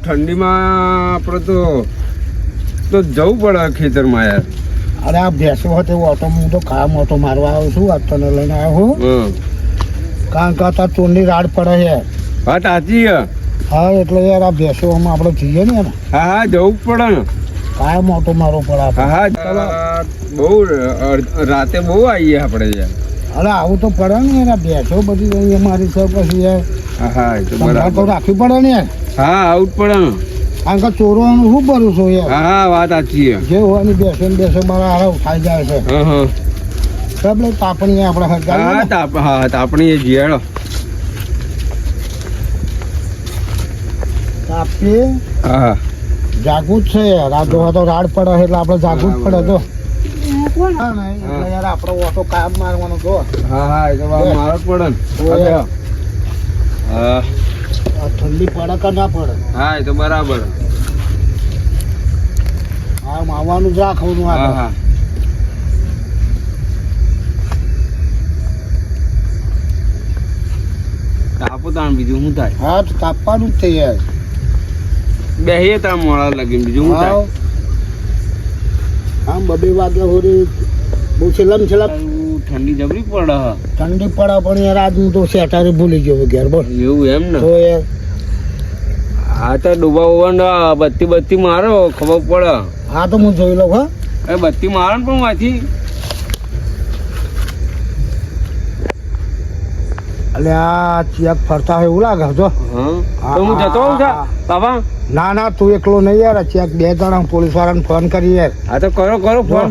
ઠંડીમાં આપણે તો જવું પડે ખેતરમાં યાર. અરે આ ભેંસો હતી ઓટો હું તો કામ ઓટો મારવા આવ્યો છું. આ તને લઈને આવ્યો છું કારણ કે અત્યારે ચોરની રાડ પડે છે. વાત સાચી છે. હા એટલે યાર આ ભેંસોમાં આપણે જઈએ ને યાર. હા હા જવું જ પડે ને. કાયમ ઓટો મારવો પડે આપણે. હા હા બહુ રાતે બહુ આવીએ આપણે યાર. અરે આવું તો પડે ને યાર. આ ભેંસો બધી મારી છે પછી યાર. હા હા એ તો બરાબર તો રાખવી પડે ને યાર. હા આવું જ પડે ને. કારણ કે ચોરવાનું શું ભરું છું યાર. હા હા વાત સાચી છે. જે હોવાની બેસો મારા હારા ઉઠાઈ જાય છે. હા હા એટલે તાપણી આપણે હા તાપણી એ જીયાડો તાપીએ. હા જાગવું જ છે યાર. આ જોવા તો રાડ પડે એટલે આપણે જાગવું જ પડે તો. એટલે યાર આપણો ઓટો કાયમ મારવાનો જો. હા હા એ તો મારો જ પડે ને. હા ઠંડી પડે કે ના પડે. હા એ તો બરાબર. આમ આવવાનું જ રાખવાનું. હા હા કાપો તાણ બીજું શું થાય. હા તો કાપવાનું જ છે યાર. બેહીએ તાણ મોડા લાગી બીજું શું થાય. આમ 2 વાગ્યા હોરી બહુ છેલ્લા ઠંડી જબરી પડે. ઠંડી પડે પણ યાર આજ હું તો સેટારે ભૂલી ગયો ઘેર બોલ. એવું એમ ને. તો યાર હા તો ડૂબા બત્તી મારો ખબર પડે. હા તો હું જોઈ લઉં. હા એ બત્તી મારો ને પણ વાંચી. એટલે આ ચેક ફરતા હોય એવું લાગે જો. તો હું જતો હોઉં છું બાબા. ના તું એકલો નહીં યાર. ચેક 2 જણા પોલીસ વાળાને ફોન કરી યાર. હા તો કરો ફોન.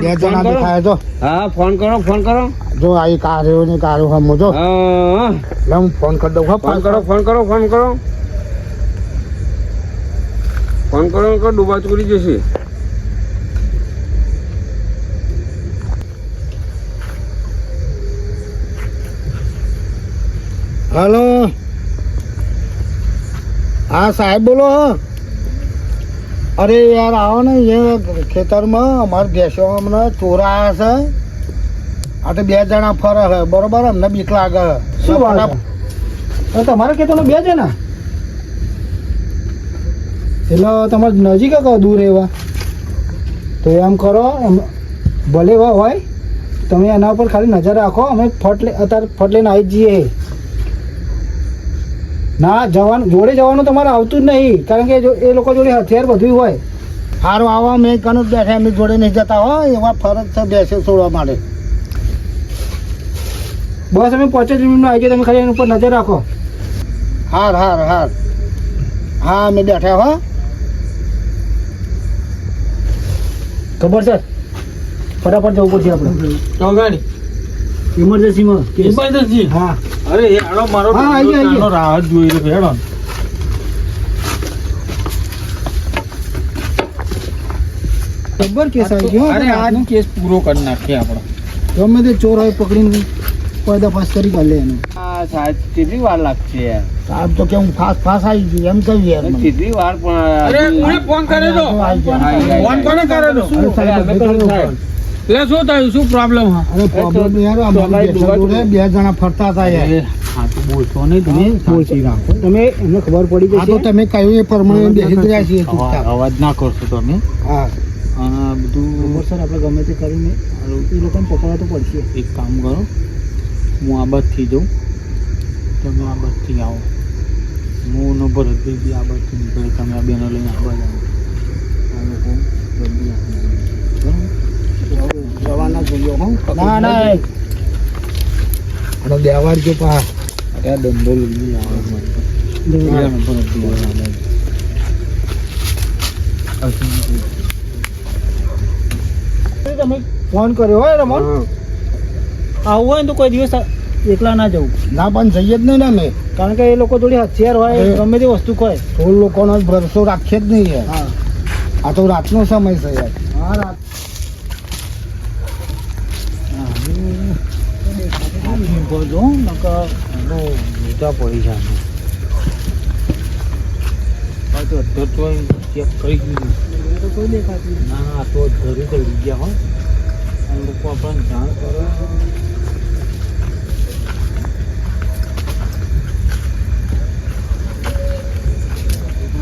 2 જણા દેખાય તો. હા ફોન કરો. જો આ કાર્યો ને કાર્યો હમ જો. એટલે હું ફોન કરી દઉં. ફોન કરો ડૂબા ચોરી જશે. હલો હા સાહેબ બોલો. અરે યાર આવો ને એ ખેતરમાં અમારે ભેંસો અમને ચોરા આવ્યા છે. આ તો 2 જણા ફરે છે બરોબર. અમને બીક લાગે. શું વાત? તમારા ખેતરમાં 2 જણા એટલે તમારે નજીક કહો દૂર એવા તો એમ કરો. ભલે એવા હોય તમે એના ઉપર ખાલી નજર રાખો. અમે અત્યારે ફટ લઈને આવી જ જઈએ. ના જોડે જવાનું તમારે આવતું જ નહીં કારણ કે જો એ લોકો જોડે હથિયાર બધું હોય. સારું આવા મેં કનું બેઠા એમની જોડે નહીં જતા હોય એવા ફરજ છે બેસે છોડવા માટે. બસ અમે 5 મિનિટમાં આવી ગયા. તમે ખાલી એના ઉપર નજર રાખો. હાર હા અમે બેઠા હો. ખબર છે ફટાફટ જવું પડશે આપણે. તો ગાડી ઇમરજન્સી. હા અરે હેડો મારો રાહ જોઈ રહ્યો. હેડો ખબર કેસ આવી ગયો. અરે આજ કેસ પૂરો કરી નાખીએ આપણે. ગમે તે ચોર હોય પકડીને પર્દાફાશ કરી કાઢે એનો. હા સાહેબ કેટલી વાર લાગશે યાર. સાહેબ તો કેમ ફાસ આવી ગયું એમ કહ્યું યાર મને. કેટલી વાર પણ અરે કોને ફોન કર્યો તો. ફોન કોને કર્યો તો. એટલે શું થયું શું પ્રોબ્લેમ? અરે પ્રોબ્લેમ યાર અમારી જોડે 2 જણા ફરતા હતા યાર. હા તો બોલશો નહીં તમે. બોલશી રાખો તમે. એમને ખબર પડી આ તો જશે. તમે કહ્યું એ પ્રમાણે બેસી રહ્યા છીએ ચૂપચાપ. અવાજ ના કરશો તમે. હા બધું સર આપણે ગમે તે કરીને એ લોકોને પકડવા તો પડશે. એક કામ કરો હું આ બાજુથી જાઉં તમે આ બાજુથી આવો. હું નો ભરતભાઈ બી આ બાજુથી નીકળે. તમે આ બેનો લઈને આવવા જાઓ. આ લોકો જલ્દી જવાના જોઈએ હું. ના ના અને દેવાર જો પા આ દંડો લઈને આવવા તમે ફોન કર્યો હોય રમણ આવું હોય ને તો કોઈ દિવસ એકલા ના જવું. ના પણ જઈએ જ નહીં ને અમે. કારણ કે એ લોકો જોડે હથિયાર હોય ગમે તે વસ્તુ હોય. 16 લોકોનો ભરોસો રાખીએ જ નહીં યાર. હા આ તો રાતનો સમય છે યાર. હા રાત જો નકા મોટા પડી જાય. તો ચેક કરી દીધું. તો કોઈ દેખાતું નહીં. ના તો ઘરે ચડી ગયા હોય. આ લોકો આપણને જાણ કરે.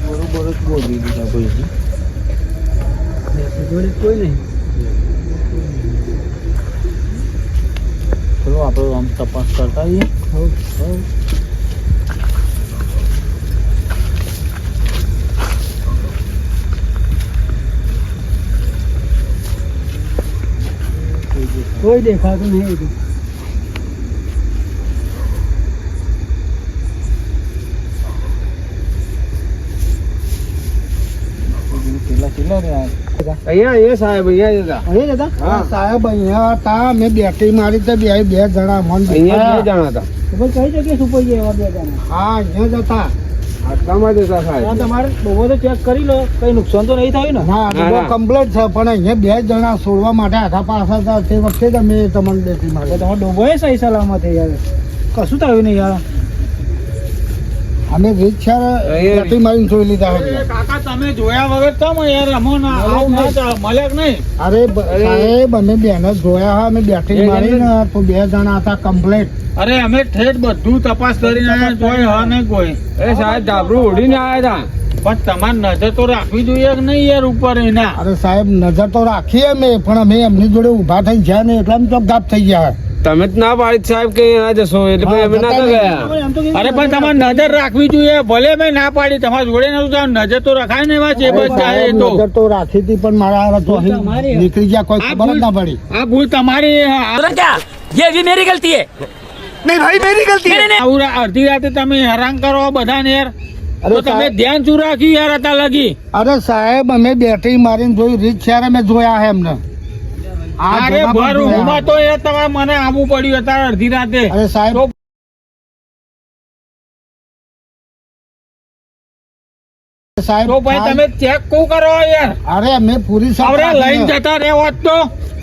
બરોબર દીધા ભાઈ જોડે કોઈ નહીં. ચલો આપણે આમ તપાસ કરતા આવીએ. કોઈ દેખાતું નહીં હતું. પેલા ચેલા રે અહીંયા સાહેબ અહીંયા અહીં હતા હા સાહેબ અહીંયા હતા મેં બેટરી મારી તો બે જણા મન અહીંયા બે જણા હતા ખબર કઈ જગ્યાએ સુપાઈ ગયા એવા બે જણા? હા અહીંયા જ હતા આટલામાં જ હતા હા, તમારે બહુ તો ચેક કરી લો, કઈ નુકસાન તો નહીં થયું ને? ના બહુ કમ્પ્લીટ છે પણ અહીંયા બે જણા છોડવા માટે આખા પાછા હતા તે વખતે જ અમે તમને બેટરી મારી તમારો ડોબો સહી સલામત છે યાર, કશું થયું નહીં યાર. અમે રિક્ષા બેટરી મારીને છોડી લીધા હતા કાકા તમે જોયા વગર કેમ યાર અમોને આવું ના ચાલે, મળે કે નહીં? અરે સાહેબ અમે બેન જ જોયા હા અમે બેટરી મારીને તો બે જણા હતા કમ્પ્લીટ અરે અમે ઠેઠ બધું તપાસ કરીને આયા, જોઈ હા નહીં કોઈ. એ સાહેબ ડાબરું ઉડીને આવ્યા પણ તમારે નજર તો રાખવી જોઈએ કે નહીં યાર ઉપર એના? અરે સાહેબ નજર તો રાખીએ અમે પણ અમે એમની જોડે ઊભા થઈ ગયા ને એટલા તો ગાપ થઈ ગયા હતા. તમે જ ના પાડી સાહેબ કે ના જશો એટલે પછી અમે ના ગયા. એમ તો કેવું? અરે પણ તમારે નજર રાખવી જોઈએ, ભલે મેં ના પાડી તમારા જોડે નતું જવાનું, નજર તો રખાય ને એવા છે બસ ચાહે સાહેબ, તો. નજર તો રાખી હતી પણ મારા હારા તો અહીં તમારી. નીકળી ગયા કોઈ ખબર જ ના પડી આ ભૂલ તમારી. ये भी मेरी गलती है નહીં ભાઈ મેરી ગલતી આવું અડધી રાતે તમે હેરાન કરો બધાને યાર, અરે તો તમે સાહેબ- ધ્યાન શું રાખ્યું યાર અત્યાર લગી? અરે સાહેબ અમે બેટરી મારીને જોઈ રિક્ષા અમે જોયા હે એમને આ અરે જગા પર ભર જોયા. ઊંઘમાં તો યાર તમારે મને આવવું પડ્યું અત્યારે અડધી રાતે. અરે સાહેબ તો- સાહેબ તો ભાઈ તમે ચેક કો કરો યાર. અરે અમે પૂરી સાહેબ હવે લઈને રાખીને- જતા રહ્યા હોત તો,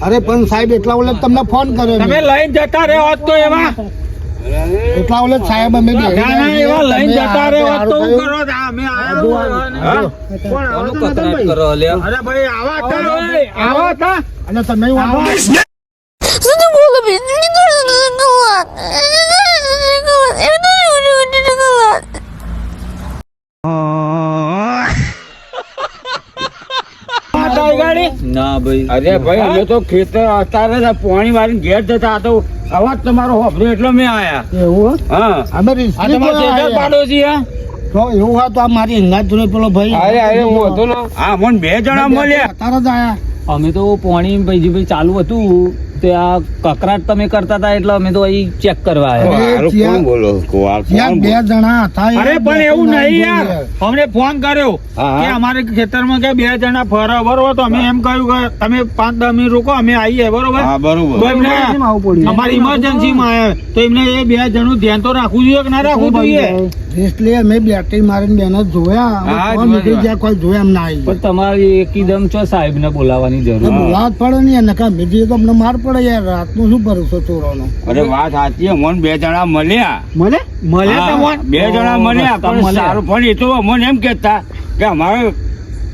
અરે પણ સાહેબ એટલા ઓલે તમને ફોન કર્યો તમે મેં. લઈને જતા રહ્યા હોત તો એવા એટલા ઓલે સાહેબ અમે ના ના એવા લઈને જતા રહ્યા હોત તો હું કરો? અમે હા? કોનું કતરાટ કરો લ્યો? અરે ભાઈ આવા હતા, આવા હતા. અને તમે વાંધો નહીં. Sudah mau lebih ini tuh kuat. Ini tuh udah kuat. હતા એ ગાડી? ના ભાઈ. अरे भाई हमें तो खेत अतारे था पानी मारी घेर देता तो अवाज तुम्हारो होफरे એટલે મેં આયા. એવું હે? હા અમે આ રિક્ષા તમારો જોયા શેઠ હે. પાડોશી હે? તો એવું હોય તો આ મારી હિંગાત જોડે પેલો ભાઈ અરે અરે હું હતો ને હા મને બે જણા મળ્યા. અત્યારે જ આયા અમે તો પાણી ભાઈ ચાલુ હતું તે આ કકરાટ તમે કરતા હતા એટલે અમે તો અહીં ચેક કરવા આવ્યા. અરે હારું ત્યાં- કોણ બોલો ત્યાં બે જણા હતા અરે પણ એવું નહીં યાર, અમને ફોન કર્યો હા, હા. કે અમારે ખેતરમાં કે બે જણા ફરે બરોબર, તો અમે એમ કહ્યું કે તમે 5-10 મિનિટ રોકો, અમે આવીએ બરોબર. હા બરોબર. તો એમને કેમ આવું પડ્યું? અમારી ઇમરજન્સીમાં આવ્યા તો એમને એ બે જણનું ધ્યાન તો રાખવું જોઈએ કે ના રાખવું જોઈએ? એટલે અમે બેટરી મારીને બેન જ જોયા હવે હા, કોણ નીકળી જોયા. ગયા કોઈ જોયા એમ ના આવી પણ તમારે એકદમ છો સાહેબ ને બોલાવવાની જરૂર. બોલાવવા જ પડે ને યાર, નકા બીજી તો અમને માર પડે યાર રાતનું શું ભરોસો ચોરોનો અરે વાત સાચી મને બે જણા મળ્યા. મળે મળ્યા હા, તમને? બે જણા મળ્યા રસ્તા પણ મળ્યા. સારું પણ એ તો અમને એમ કહેતા કે અમારે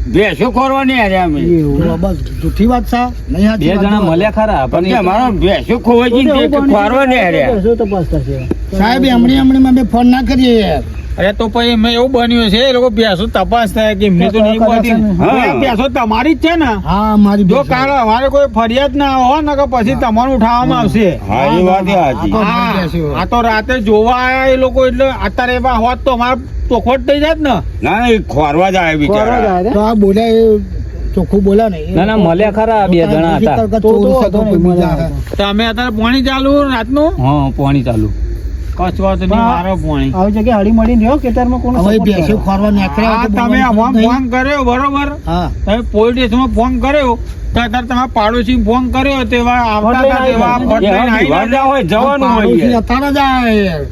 ભેંસો ખોરવાની હારે અમે તો બસ જૂઠી વાત છે નહીં સાચી બે વાત જણા છે. મળ્યા ખરા પણ પણ કે એ તો- અમારો ભેંસો ખોવાઈ ગઈ ને કે ખોરવાની હારે. તપાસ થશે. સાહેબ એમની અમે ફોન ના કરીએ યાર અરે તો પછી મેં એવું બન્યું છે એ લોકો ભેંસો તપાસ થાય કે એમની તો નહીં પહોંચી. હા. એ ભેંસો તમારી જ છે ને? હા મારી જો બેટી. કાલ અમારે કોઈ ફરિયાદ ના હોય ને કે પછી તમારું ઉઠાવવામાં આવશે. હા એ વાત એ સાચી. હા. હા, આ તો રાતે જોવા આયા એ લોકો, એટલે અત્યારે એવા હોત તો અમારે ચોખવટ થઈ જાત ને. ના ના એ ખોરવા જ આવે બિચારા. તો આ બોલ્યા એ ચોખ્ખું બોલ્યા ને ના ના મળ્યા ખરા બે જણા હતા. ચોર છે તો કોઈ બીજા છે. તો અમે અત્યારે પાણી ચાલુ રાતનું હા પાણી ચાલુ. કચ્છ વાત નહીં, મારો પાણી. આવી જગ્યાએ હળી મળીને રહ્યો ખેતરમાં કોણ હવે support બેસે કરે? ખોરવા નીકળ્યા આ હોય તો તમે બોલવાનું આમાં નહીં. ફોન કર્યો બરોબર, હા તમે પોલીસ સ્ટેશનમાં ફોન કર્યો તો અત્યારે તમારા પાડોશી ફોન કર્યો તેવા આવતા હતા, તેવા ફટ લઈને એ આવી વાંધા હોય જવાનું હોય પાડોશી યાર. અત્યારે જ આયા યાર.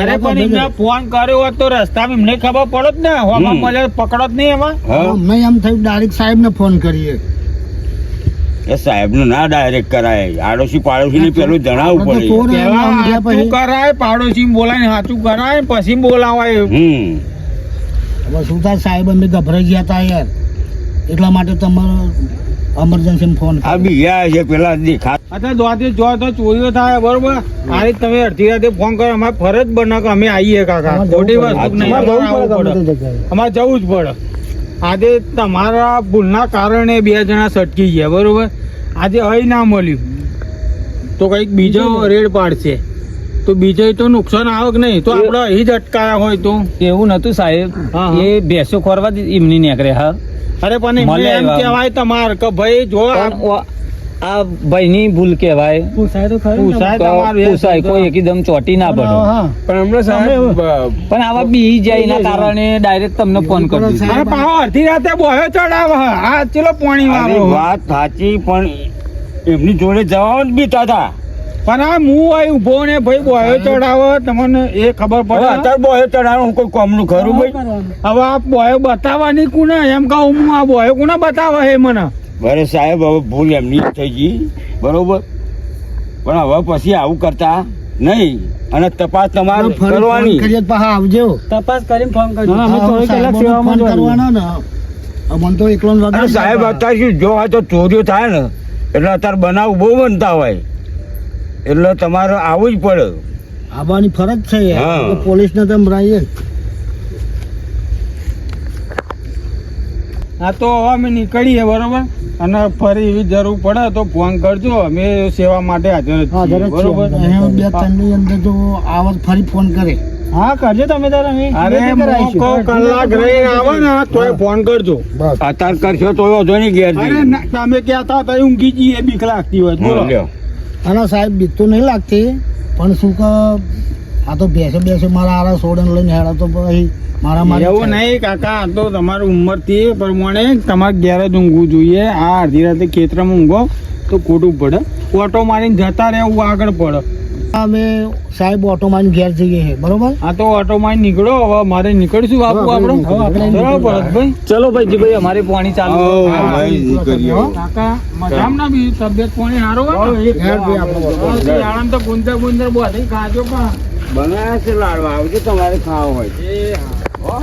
અરે પણ એમને ફોન કર્યો હોત તો રસ્તામાં એમને ખબર પડત ને, હોમાં હમ. મળે પકડો જ નહીં એમાં. હા? અમને એમ થયું ડાયરેક્ટ સાહેબ ને ફોન કરીએ એ સાહેબ નું ના ડાયરેક્ટ કરાય, આડોશી પાડોશી ને પેલું જણાવવું આપણે તો પડે. ચોર પેલા એમ ગયા હાચું પછી. કરાય, પાડોશી બોલાય હાચું કરાય, પછી બોલાવાય. હવે શું થાય સાહેબ અમે ગભરાઈ ગયા હતા યાર એટલા માટે તમારો એમરજન્સી ફોન આ બીજા છે પેલા દેખા અત્યારે દ્વારથી જો તો ચોરીઓ થાય બરોબર, આ રીતે તમે અડધી રાતે ફોન કરો, અમારે ફરજ બને કે અમે આવીએ કાકા, ખોટી વસ્તુ નહીં, અમારે જવું અમારે પડે આવવું ગમે તે પડે. જગ્યાએ. અમારે જવું જ પડે. આજે તમારા ભૂલના કારણે 2 જણા સટકી ગયા બરોબર. આજે અહીં ના મળ્યું તો કંઈક બીજો રેડ પાડશે તો બીજો તો નુકસાન આવે કે નહીં? તો આપણે અહીં જ અટકાયા હોય તો એવું નતું સાહેબ, હા, હા. એ ભેંસો ખોરવા જ એમની નીકળે. હા, અરે પણ એમને મળે એમ એવા. કહેવાય તમારે કે ભાઈ જો આ ભાઈની ભૂલ કહેવાય. પૂછાય તો તમારું પૂછાય, કોઈ એકદમ ચોટી ના પડે. હા પણ હમણાં સાહેબ પણ આવા બી જાય એના કારણે ડાયરેક્ટ તમને ફોન કરી દીધો. અરે પાછો અડધી રાતે બોયો ચડાવે આ ચલો પાણી અરે વાળો વાત સાચી, પણ એમની જોડે જવા જ બીતા હતા. પણ આ હું અહીં ઉભો ને ભાઈ બોયો ચડાવે તમને એ ખબર હવે પડે. અત્યારે બોયો ચડાવવાનું હું કોઈ કોમનું ખરું ભાઈ? હવે આ બોયો બતાવવાની કોને એમ કહું હું આ બોયો કોને બતાવે હે મને? બરે સાહેબ હવે ભૂલ એમની જ થઈ ગઈ બરોબર, પણ હવે પછી આવું કરતા નહીં અને તપાસ તમારે કરવાની. કરીએ પાછા આવજો. તપાસ કરીને ફોન કરજો. હા, અમે થોડી કલાક સેવામાં ફોન જ હોઈએ. કરવાનો ને. મને તો એકલો જ અરે વગર સાહેબ અત્યારે શું જો હોય તો ચોરીઓ થાય ને એટલે અત્યારે બનાવ બહુ બનતા હોય એટલે તમારે આવવું જ પડે. આવવાની ફરજ છે હા. પોલીસને તો ભરાઈએ. હા તો હવે અમે નીકળીએ બરોબર, અને ફરી એવી જરૂર પડે તો ફોન કરજો, અમે સેવા માટે હાજર જ છીએ બરોબર. અહીં 2-3 ની અંદર જો આવત ફરી ફોન કરે. હા કરજો તમે તારે અમે અરે મોકો કલાક રહીને આવે ને તોય ફોન કરજો. બસ અત્યારે કરશો તો વાંધો નહીં ઘેર અરે જઈને. ના, તમે કહેતા હતા ઊંઘી જઈએ બીક લાગતી હોય તો બોલો. લ્યો. અને સાહેબ બીક તો નહીં લાગતી, પણ શું કે આ તો બેસે મારા આરા સોડન લઈને હેડા તો પછી મારા મારી એવું નહીં કાકા, આ તો તમારી ઉંમર થી એ પ્રમાણે તમારે ઘેર જ ઊંઘવું જોઈએ. આ અડધી રાતે ખેતરમાં ઊંઘો તો ખોટું પડે. ઓટો મારીને જતા રહેવું આગળ પડે. અમે સાહેબ ઓટો મારીને ઘેર જઈએ છે બરોબર. આ તો ઓટો મારીને નીકળો, હવે મારે નીકળશું બાપુ આપણે. બરાબર ભાઈ. ચલો ભાઈ અમારે પાણી ચાલુ. હા, ભાઈ, નીકળીએ. કાકા મજામાં ના બી તબિયત પાણી સારો હોય ને? ઘેર જઈએ આપણે. આરામ તો ગુંદર બધું ખાજો પણ. બનાવ્યા છે લાડવા, આવજો તમારે ખાવા હોય. એ હા. હો?